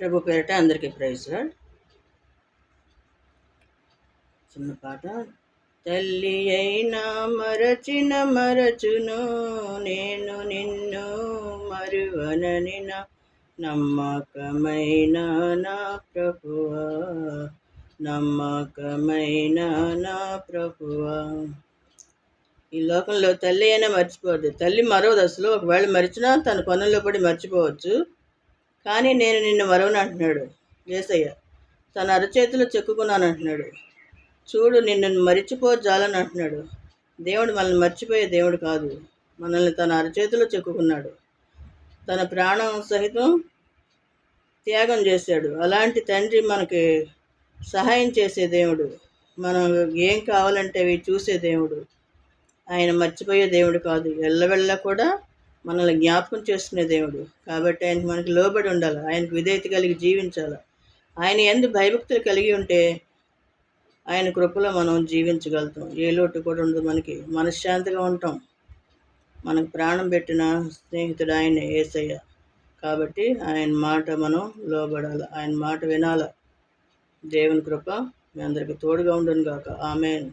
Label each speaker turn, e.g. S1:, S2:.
S1: ప్రభు పేరిట అందరికీ praise lord. చిన్న పాట. తల్లి అయినా మరచిన మరచును, నేను నిన్ను మరువనని నా నమ్మకమైన నా ప్రభువా, నమ్మకమైన నా ప్రభువా. ఈ లోకంలో తల్లి అయినా మర్చిపోదు. తల్లి మరవదు అసలు. ఒకవేళ మరిచినా తన పనుల్లో పడి మర్చిపోవచ్చు. కానీ నేను నిన్ను మరవను అంటున్నాడు యేసయ్య. తన అరచేతిలో చెక్కుకున్నాను అంటున్నాడు. చూడు, నిన్ను మరిచిపోజాలని అంటున్నాడు. దేవుడు మనల్ని మర్చిపోయే దేవుడు కాదు. మనల్ని తన అరచేతిలో చెక్కుకున్నాడు. తన ప్రాణం సహితం త్యాగం చేశాడు. అలాంటి తండ్రి మనకి సహాయం చేసే దేవుడు. మనం ఏం కావాలంటే అవి చూసే దేవుడు. ఆయన మర్చిపోయే దేవుడు కాదు. ఎల్లవెళ్ళ కూడా మనల్ని జ్ఞాపకం చేసుకునే దేవుడు. కాబట్టి ఆయనకు మనకి లోబడి ఉండాలి. ఆయనకు విధేయత కలిగి జీవించాలి. ఆయన యందు భయభక్తులు కలిగి ఉంటే ఆయన కృపలో మనం జీవించగలుగుతాం. ఏ లోటు కూడా ఉండదు. మనకి మనశ్శాంతిగా ఉంటాం. మనకు ప్రాణం పెట్టిన స్నేహితుడు ఆయనే, యేసయ్య. కాబట్టి ఆయన మాట మనం లోబడాలి. ఆయన మాట వినాలి. దేవుని కృప మీ అందరికీ తోడుగా ఉండును గాక. ఆమేన్.